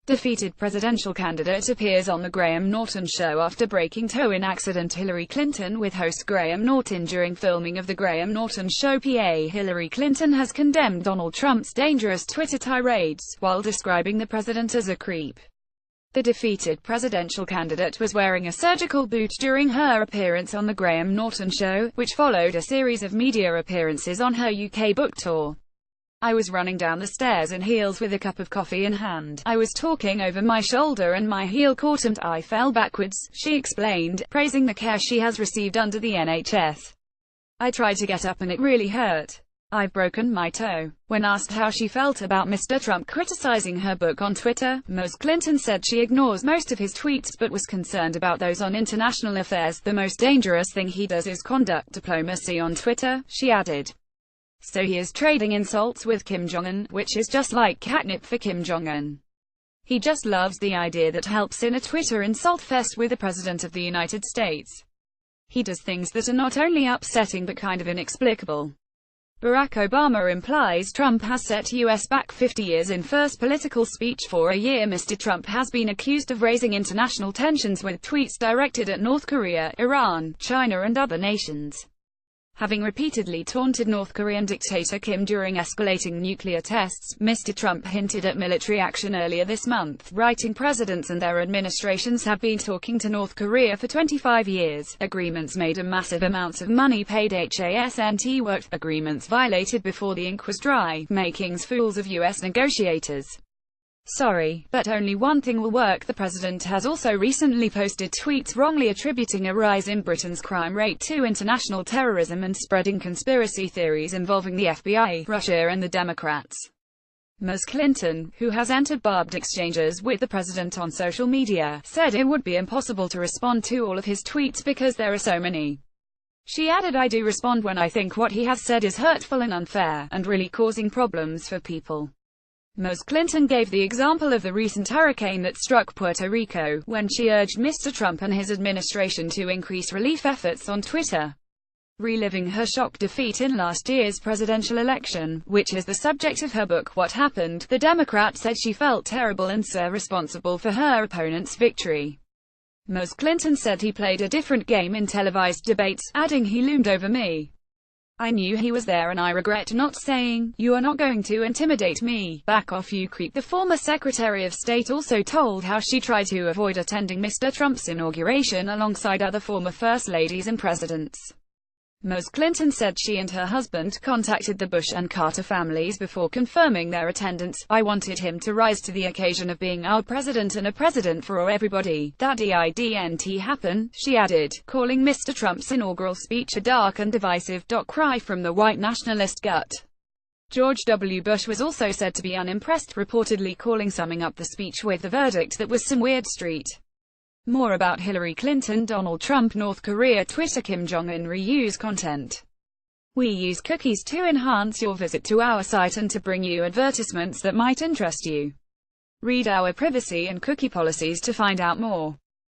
Defeated presidential candidate appears on The Graham Norton Show after breaking toe in accident. Hillary Clinton with host Graham Norton. During filming of The Graham Norton Show PA, Hillary Clinton has condemned Donald Trump's dangerous Twitter tirades, while describing the president as a creep. The defeated presidential candidate was wearing a surgical boot during her appearance on The Graham Norton Show, which followed a series of media appearances on her UK book tour. "I was running down the stairs in heels with a cup of coffee in hand. I was talking over my shoulder and my heel caught and I fell backwards," she explained, praising the care she has received under the NHS. "I tried to get up and it really hurt. I've broken my toe." When asked how she felt about Mr. Trump criticizing her book on Twitter, Ms. Clinton said she ignores most of his tweets but was concerned about those on international affairs. "The most dangerous thing he does is conduct diplomacy on Twitter," she added. "So he is trading insults with Kim Jong-Un, which is just like catnip for Kim Jong-Un. He just loves the idea that helps in a Twitter insult fest with the President of the United States. He does things that are not only upsetting but kind of inexplicable." Barack Obama implies Trump has set U.S. back 50 years in first political speech for a year. Mr. Trump has been accused of raising international tensions with tweets directed at North Korea, Iran, China and other nations. Having repeatedly taunted North Korean dictator Kim during escalating nuclear tests, Mr. Trump hinted at military action earlier this month, writing, "Presidents and their administrations have been talking to North Korea for 25 years. Agreements made and massive amounts of money paid. HASNT worked. Agreements violated before the ink was dry, making fools of U.S. negotiators. Sorry, but only one thing will work." The president has also recently posted tweets wrongly attributing a rise in Britain's crime rate to international terrorism and spreading conspiracy theories involving the FBI, Russia and the Democrats. Ms. Clinton, who has entered barbed exchanges with the president on social media, said it would be impossible to respond to all of his tweets because there are so many. She added, "I do respond when I think what he has said is hurtful and unfair, and really causing problems for people." Ms. Clinton gave the example of the recent hurricane that struck Puerto Rico, when she urged Mr. Trump and his administration to increase relief efforts on Twitter. Reliving her shock defeat in last year's presidential election, which is the subject of her book What Happened, the Democrat said she felt terrible and responsible for her opponent's victory. Ms. Clinton said he played a different game in televised debates, adding, "He loomed over me. I knew he was there and I regret not saying, 'You are not going to intimidate me. Back off, you creep.'" The former Secretary of State also told how she tried to avoid attending Mr. Trump's inauguration alongside other former First Ladies and presidents. Ms. Clinton said she and her husband contacted the Bush and Carter families before confirming their attendance. "I wanted him to rise to the occasion of being our president and a president for everybody. That didn't happen," she added, calling Mr. Trump's inaugural speech a dark and divisive cry from the white nationalist gut. George W. Bush was also said to be unimpressed, reportedly summing up the speech with the verdict that was some weird street. More about Hillary Clinton, Donald Trump, North Korea, Twitter, Kim Jong-Un reuse content. We use cookies to enhance your visit to our site and to bring you advertisements that might interest you. Read our privacy and cookie policies to find out more.